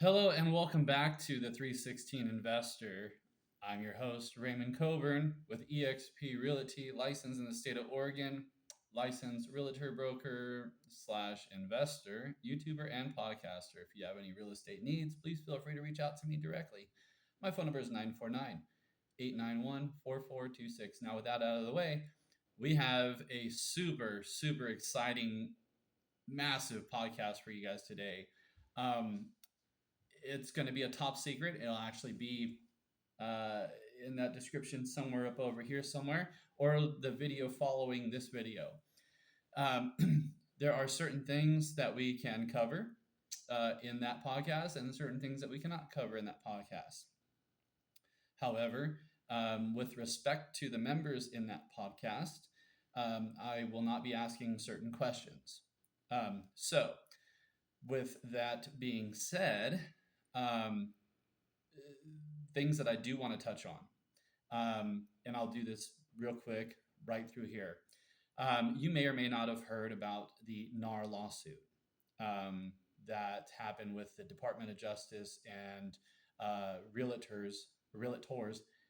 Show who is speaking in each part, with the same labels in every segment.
Speaker 1: Hello and welcome back to the 316 Investor. I'm your host, Raymond Coburn with eXp Realty, licensed in the state of Oregon, licensed realtor broker slash investor, YouTuber, and podcaster. If you have any real estate needs, please feel free to reach out to me directly. My phone number is 949-891-4426. Now, with that out of the way, we have a super exciting, massive podcast for you guys today. It's going to be a top secret. It'll actually be uh, in that description somewhere up over here somewhere, or the video following this video. Um, there are certain things that we can cover in that podcast and certain things that we cannot cover in that podcast. However, with respect to the members in that podcast, I will not be asking certain questions. So, with that being said, um, things that I do want to touch on. And I'll do this real quick right through here. You may or may not have heard about the NAR lawsuit that happened with the Department of Justice and realtors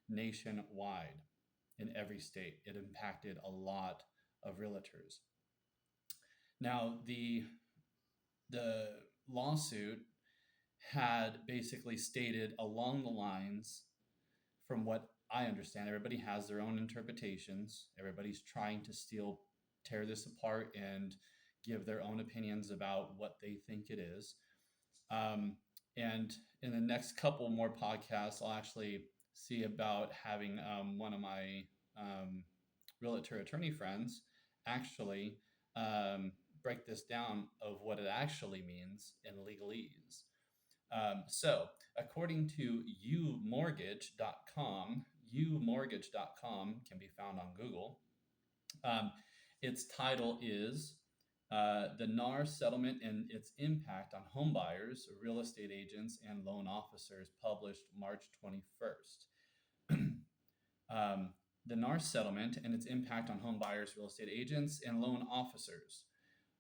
Speaker 1: nationwide in every state. It impacted a lot of realtors. Now, the lawsuit had basically stated along the lines, from what I understand, everybody has their own interpretations. Everybody's trying to tear this apart and give their own opinions about what they think it is. And in the next couple more podcasts, I'll actually see about having one of my realtor attorney friends actually break this down of what it actually means in legalese. So, according to umortgage.com, umortgage.com can be found on Google. Its title is The NAR Settlement and Its Impact on Homebuyers, Real Estate Agents, and Loan Officers, published March 21st. The NAR Settlement and Its Impact on Homebuyers, Real Estate Agents, and Loan Officers.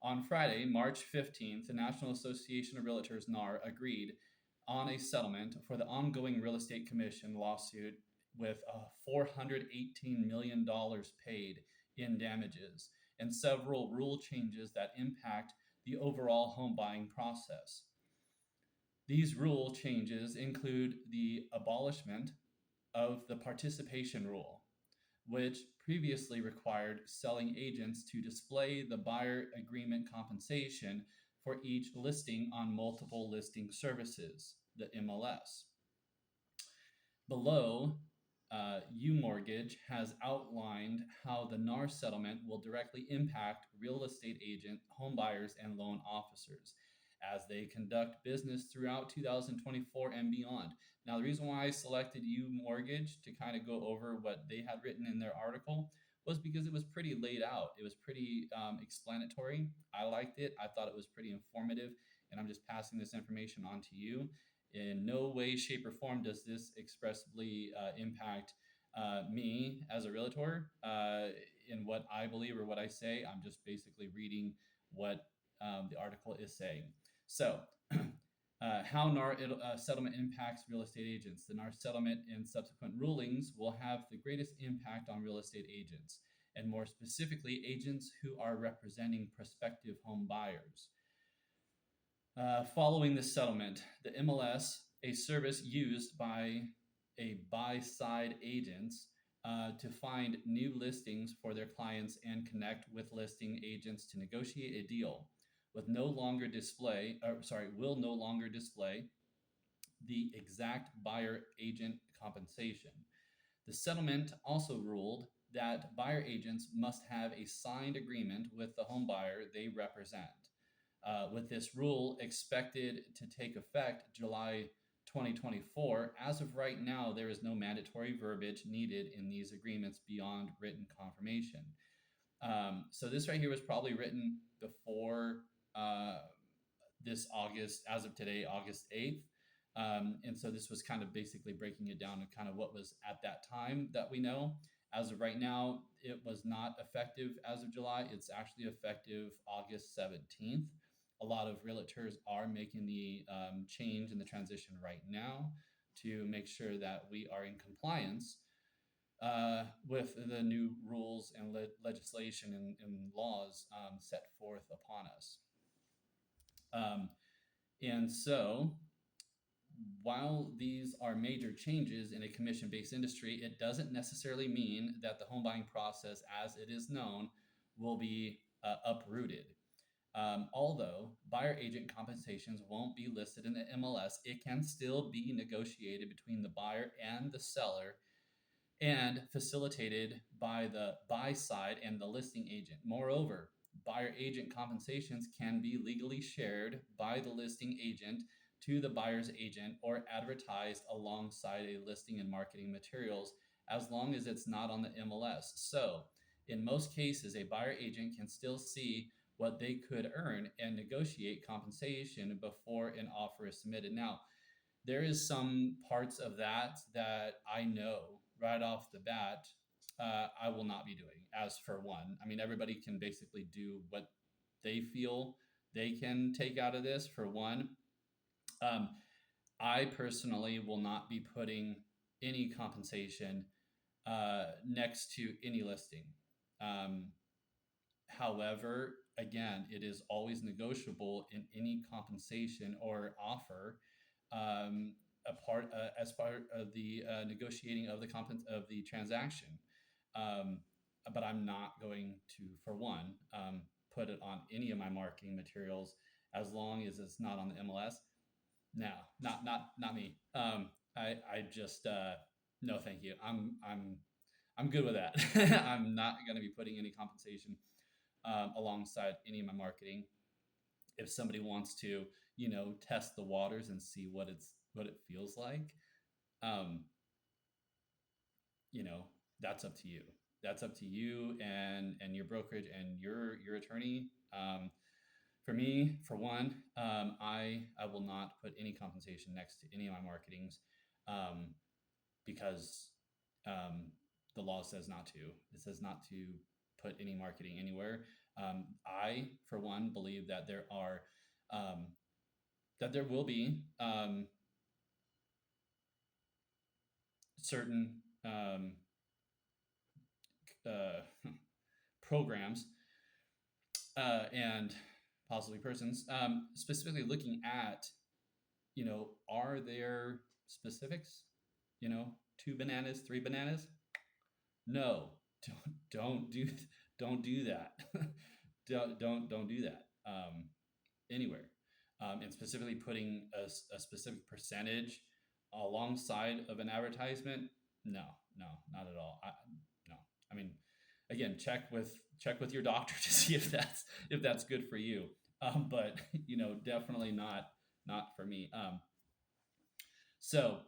Speaker 1: On Friday, March 15th, the National Association of Realtors, NAR, agreed on a settlement for the ongoing Real Estate Commission lawsuit with $418 million paid in damages and several rule changes that impact the overall home buying process. These rule changes include the abolishment of the participation rule, which previously required selling agents to display the buyer agreement compensation for each listing on multiple listing services, the MLS. Below, UMortgage has outlined how the NAR settlement will directly impact real estate agent, home buyers, and loan officers as they conduct business throughout 2024 and beyond. Now, the reason why I selected UMortgage to kind of go over what they had written in their article was because it was pretty laid out. It was pretty explanatory. I liked it. I thought it was pretty informative, and I'm just passing this information on to you. In no way, shape, or form does this expressly impact me as a realtor in what I believe or what I say. I'm just basically reading what the article is saying. So, how NAR settlement impacts real estate agents. The NAR settlement and subsequent rulings will have the greatest impact on real estate agents, and more specifically, agents who are representing prospective home buyers. Following the settlement, the MLS, a service used by a buy-side agents to find new listings for their clients and connect with listing agents to negotiate a deal, will no longer display the exact buyer agent compensation. The settlement also ruled that buyer agents must have a signed agreement with the home buyer they represent. With this rule expected to take effect July 2024, as of right now, there is no mandatory verbiage needed in these agreements beyond written confirmation. So this right here was probably written before this August, as of today, August 8th. And so this was kind of basically breaking it down to kind of what was at that time that we know. As of right now, it was not effective as of July. It's actually effective August 17th. A lot of realtors are making the change in the transition right now to make sure that we are in compliance with the new rules and legislation and laws set forth upon us. Um, and so, while these are major changes in a commission based industry, it doesn't necessarily mean that the home buying process as it is known will be uprooted. Although buyer agent compensations won't be listed in the MLS, it can still be negotiated between the buyer and the seller and facilitated by the buy side and the listing agent. Moreover, buyer agent compensations can be legally shared by the listing agent to the buyer's agent or advertised alongside a listing and marketing materials as long as it's not on the MLS. So, in most cases, a buyer agent can still see what they could earn and negotiate compensation before an offer is submitted. Now, there is some parts of that I know right off the bat I will not be doing. As for one, I mean, everybody can basically do what they feel they can take out of this. For one, um, I personally will not be putting any compensation next to any listing. Um, However, again, it is always negotiable in any compensation or offer, as part of the negotiating of of the transaction. Um, but I'm not going to, for one, put it on any of my marketing materials as long as it's not on the MLS. No, not me. I just no, thank you. I'm good with that. I'm not going to be putting any compensation alongside any of my marketing. If somebody wants to, test the waters and see what it feels like, um, you know, that's up to you. That's up to you and your brokerage and your attorney. For me, for one, I will not put any compensation next to any of my marketings um, because the law says not to. It says not to put any marketing anywhere. I, for one, believe that um, there will be certain uh, programs and possibly persons specifically looking at, are there specifics? Two bananas, three bananas? No, don't do don't do that. Don't do that anywhere. And specifically putting a specific percentage alongside of an advertisement, no, no, not at all. No, I mean, again, check with your doctor to see if that's good for you. But definitely not for me. So,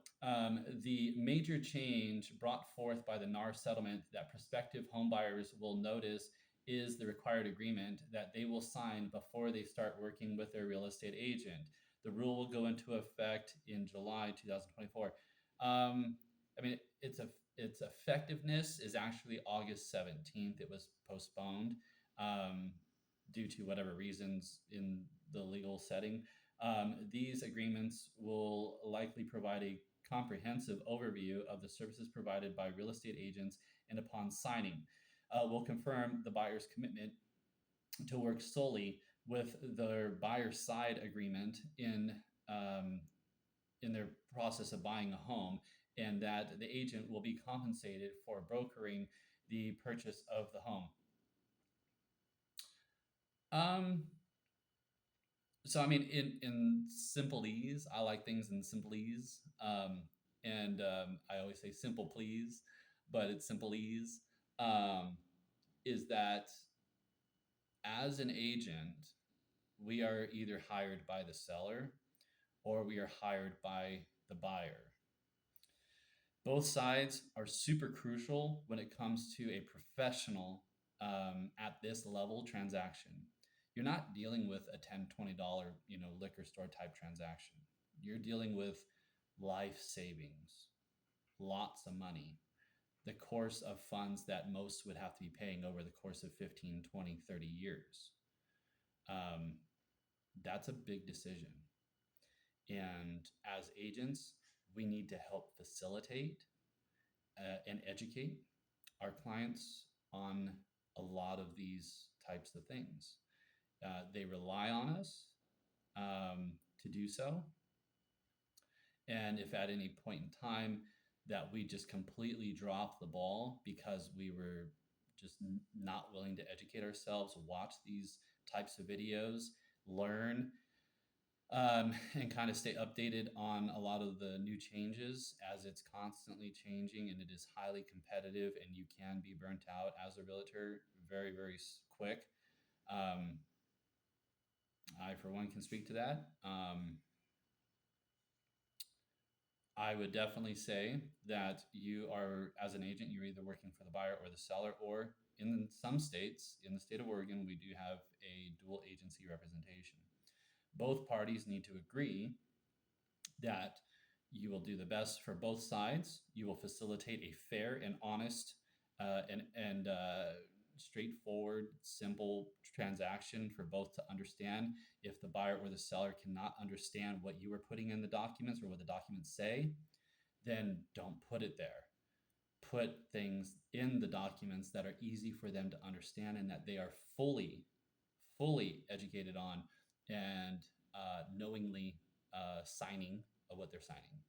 Speaker 1: the major change brought forth by the NAR settlement that prospective homebuyers will notice is the required agreement that they will sign before they start working with their real estate agent. The rule will go into effect in July 2024. I mean, its effectiveness is actually August 17th. It was postponed um, due to whatever reasons in the legal setting. These agreements will likely provide a comprehensive overview of the services provided by real estate agents, and upon signing, will confirm the buyer's commitment to work solely with their buyer side agreement um, in their process of buying a home, and that the agent will be compensated for brokering the purchase of the home. Um, So I mean, in simplese, I like things in simplese, and I always say simple please, but it's simplese. Um, is that as an agent, we are either hired by the seller or we are hired by the buyer. Both sides are super crucial when it comes to a professional at this level transaction. You're not dealing with a $10, $20, liquor store type transaction. You're dealing with life savings, lots of money, the course of funds that most would have to be paying over the course of 15, 20, 30 years. Um, That's a big decision. And as agents, we need to help facilitate and educate our clients on a lot of these types of things. They rely on us to do so. And if at any point in time that we just completely drop the ball because we were just not willing to educate ourselves, watch these types of videos, learn, and kind of stay updated on a lot of the new changes as it's constantly changing and it is highly competitive and you can be burnt out as a realtor very, very quick. Um, I, for one, can speak to that. I would definitely say that you are, as an agent, you're either working for the buyer or the seller, or in some states, in the state of Oregon, we do have a dual agency representation. Both parties need to agree that you will do the best for both sides. You will facilitate a fair and honest and straightforward, simple transaction for both to understand. If the buyer or the seller cannot understand what you are putting in the documents or what the documents say, then don't put it there. Put things in the documents that are easy for them to understand and that they are fully educated on and knowingly signing what they're signing.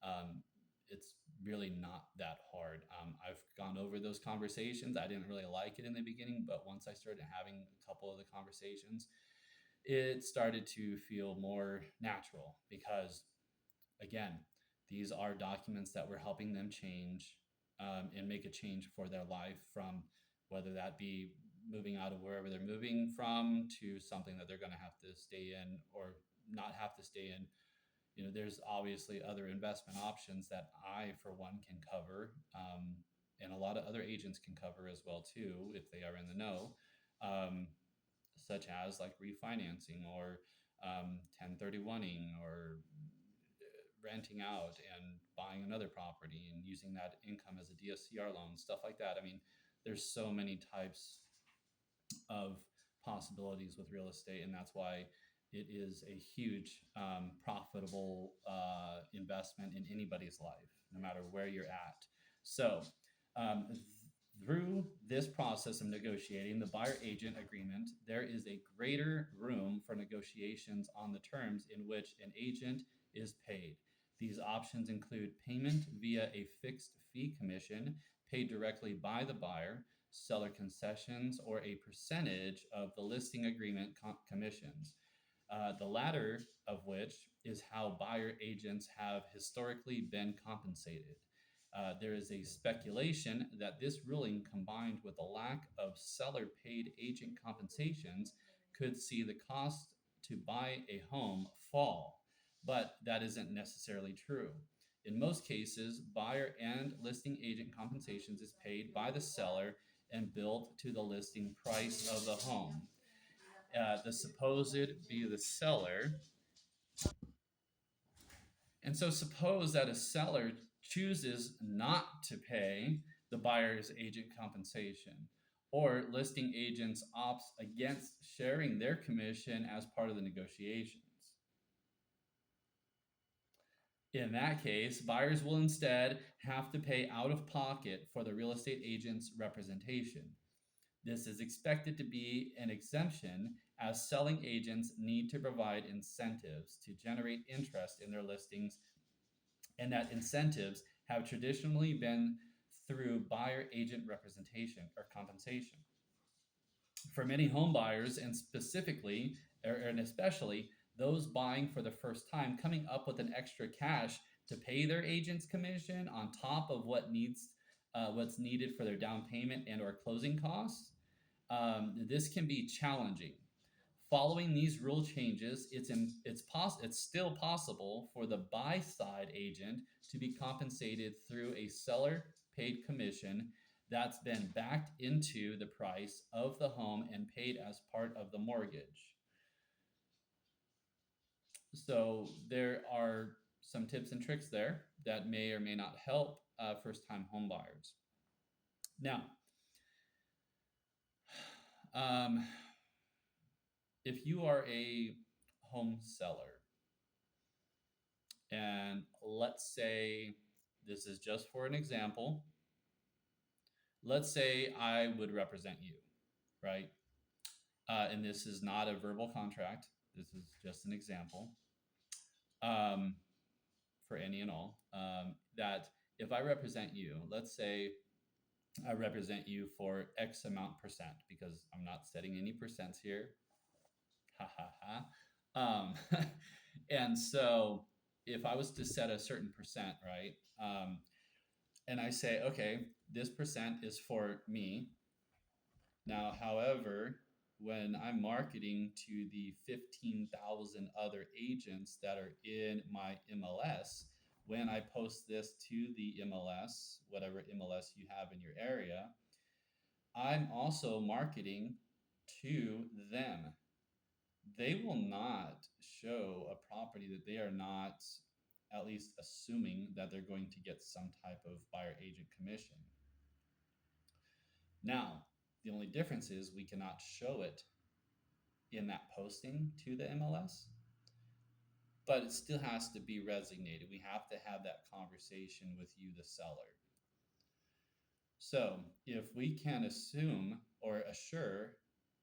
Speaker 1: Um, it's really not that hard. I've gone over those conversations. I didn't really like it in the beginning, but once I started having a couple of the conversations, it started to feel more natural because, again, these are documents that we're helping them change and make a change for their life, from whether that be moving out of wherever they're moving from to something that they're going to have to stay in or not have to stay in. You know, there's obviously other investment options that I, for one, can cover, and a lot of other agents can cover as well too if they are in the know, um, such as like refinancing or 1031ing or renting out and buying another property and using that income as a DSCR loan, stuff like that. I mean, there's so many types of possibilities with real estate, and that's why it is a huge profitable investment in anybody's life, no matter where you're at. So, um, through this process of negotiating the buyer agent agreement, there is a greater room for negotiations on the terms in which an agent is paid. These options include payment via a fixed fee commission paid directly by the buyer, seller concessions, or a percentage of the listing agreement commissions. The latter of which is how buyer agents have historically been compensated. There is a speculation that this ruling, combined with a lack of seller paid agent compensations, could see the cost to buy a home fall, but that isn't necessarily true. In most cases, buyer and listing agent compensations is paid by the seller and billed to the listing price of the home. The supposed be the seller. And so suppose that a seller chooses not to pay the buyer's agent compensation, or listing agents opts against sharing their commission as part of the negotiations. In that case, buyers will instead have to pay out of pocket for the real estate agent's representation. This is expected to be an exemption, as selling agents need to provide incentives to generate interest in their listings, and that incentives have traditionally been through buyer agent representation or compensation. For many home buyers, and specifically and especially those buying for the first time, coming up with an extra cash to pay their agent's commission on top of what's needed for their down payment and or closing costs, this can be challenging. Following these rule changes, it's still possible for the buy side agent to be compensated through a seller paid commission that's been backed into the price of the home and paid as part of the mortgage. So there are some tips and tricks there that may or may not help first-time home buyers. Now, um, if you are a home seller. And let's say this is just for an example. Let's say I would represent you, right? And this is not a verbal contract. This is just an example um, for any and all. That if I represent you, let's say I represent you for X amount percent, because I'm not setting any percents here. Ha ha ha. And so if I was to set a certain percent, right? And I say, okay, this percent is for me. Now, however, when I'm marketing to the 15,000 other agents that are in my MLS, when I post this to the MLS, whatever MLS you have in your area, I'm also marketing to them. They will not show a property that they are not at least assuming that they're going to get some type of buyer agent commission. Now, the only difference is we cannot show it in that posting to the MLS, but it still has to be resignated. We have to have that conversation with you, the seller. So if we can assume or assure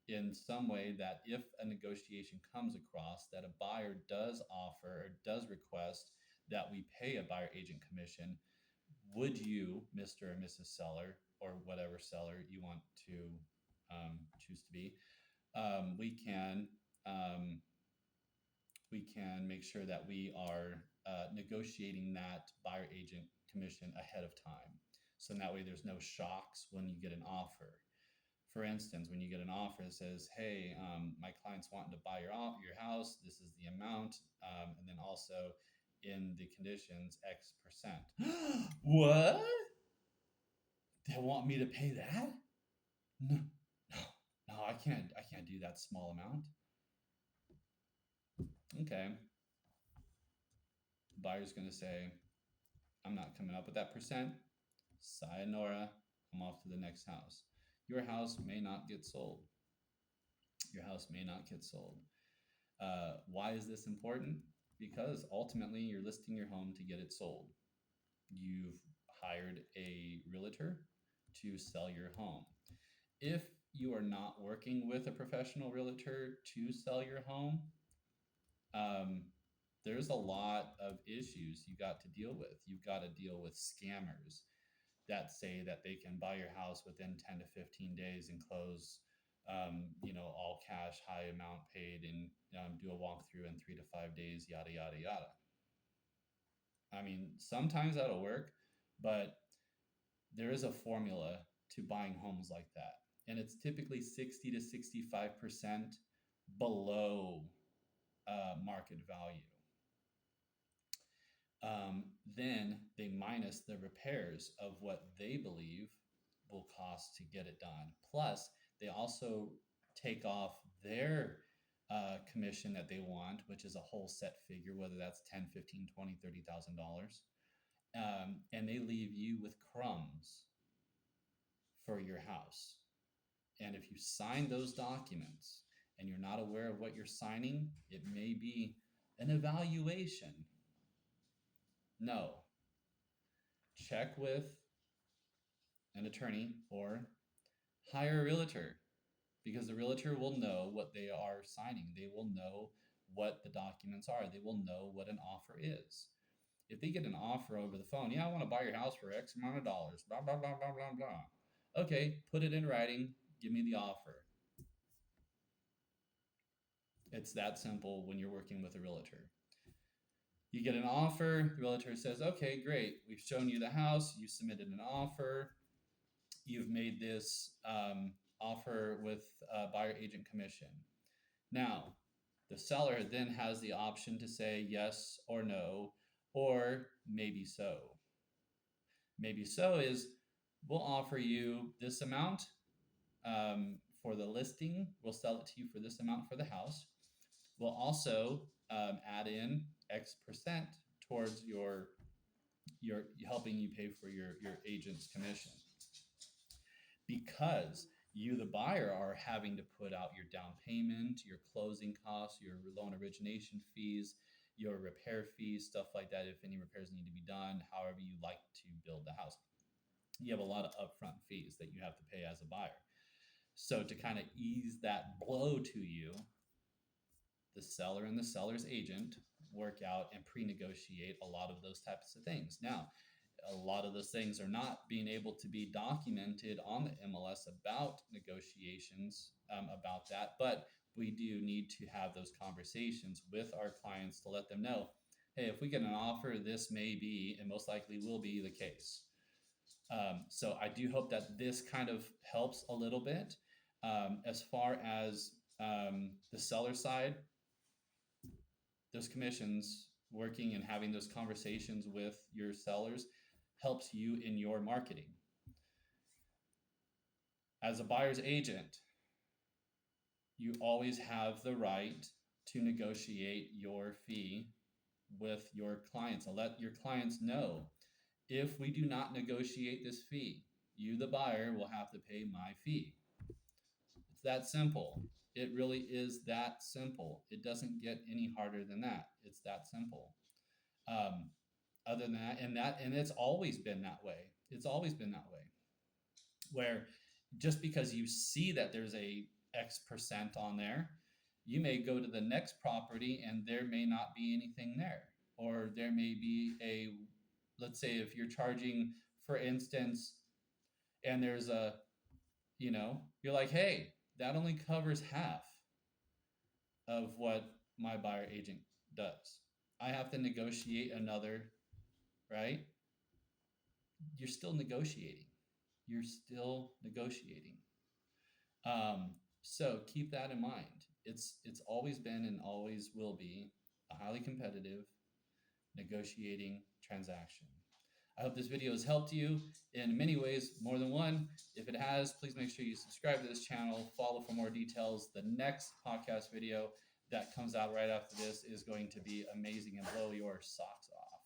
Speaker 1: in some way that if a negotiation comes across that a buyer does offer or does request that we pay a buyer agent commission, would you, Mr. or Mrs. Seller, or whatever seller you want to choose to be, we can make sure that we are negotiating that buyer agent commission ahead of time. So that way there's no shocks when you get an offer. For instance, when you get an offer that says, hey, my client's wanting to buy your house, this is the amount, and then also in the conditions, X percent. What? They want me to pay that? No, no, no, I can't do that small amount. Okay. The buyer's gonna say, I'm not coming up with that percent. Sayonara, I'm off to the next house. Your house may not get sold. Your house may not get sold. Why is this important? Because ultimately you're listing your home to get it sold. You've hired a realtor to sell your home. If you are not working with a professional realtor to sell your home, there's a lot of issues you got to deal with. You've got to deal with scammers that say that they can buy your house within 10 to 15 days and close, all cash, high amount paid, and do a walkthrough in 3 to 5 days, yada, yada, yada. I mean, sometimes that'll work, but there is a formula to buying homes like that. And it's typically 60 to 65% below market value. Then they minus the repairs of what they believe will cost to get it done. Plus, they also take off their commission that they want, which is a whole set figure, whether that's 10, 15, 20, $30,000. And they leave you with crumbs for your house. And if you sign those documents and you're not aware of what you're signing, it may be an evaluation. No. Check with an attorney or hire a realtor, because the realtor will know what they are signing. They will know what the documents are. They will know what an offer is. If they get an offer over the phone, yeah, I want to buy your house for X amount of dollars, blah, blah, blah, blah, blah, blah. Okay, put it in writing. Give me the offer. It's that simple when you're working with a realtor. You get an offer, the realtor says, okay, great. We've shown you the house. You submitted an offer. You've made this offer with buyer agent commission. Now, the seller then has the option to say yes or no, or maybe so. Maybe so is, we'll offer you this amount for the listing. We'll sell it to you for this amount for the house. We'll also add in X percent towards your helping you pay for your agent's commission. Because You, the buyer, are having to put out your down payment, your closing costs, your loan origination fees, your repair fees, stuff like that. If any repairs need to be done, however you like to build the house, you have a lot of upfront fees that you have to pay as a buyer. So to kind of ease that blow to you, the seller and the seller's agent work out and pre-negotiate a lot of those types of things. Now, a lot of those things are not being able to be documented on the MLS about negotiations about that, but we do need to have those conversations with our clients to let them know, hey, if we get an offer, this may be and most likely will be the case. So I do hope that this kind of helps a little bit. As far as the seller side, those commissions, working and having those conversations with your sellers helps you in your marketing. As a buyer's agent, you always have the right to negotiate your fee with your clients and let your clients know, if we do not negotiate this fee, you, the buyer, will have to pay my fee. It's that simple. It really is that simple. It doesn't get any harder than that. It's that simple. Um, Other than that, and it's always been that way. It's always been that way. Where just because you see that there's a X percent on there, you may go to the next property and there may not be anything there, or there may be a, let's say if you're charging, for instance, and there's a, you're like, hey, that only covers half of what my buyer agent does. I have to negotiate another, right? You're still negotiating. You're still negotiating. So keep that in mind. It's always been and always will be a highly competitive negotiating transaction. I hope this video has helped you in many ways, more than one. If it has, please make sure you subscribe to this channel, follow for more details. The next podcast video that comes out right after this is going to be amazing and blow your socks off.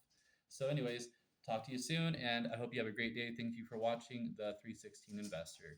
Speaker 1: So anyways, talk to you soon, and I hope you have a great day. Thank you for watching the 316 Investor.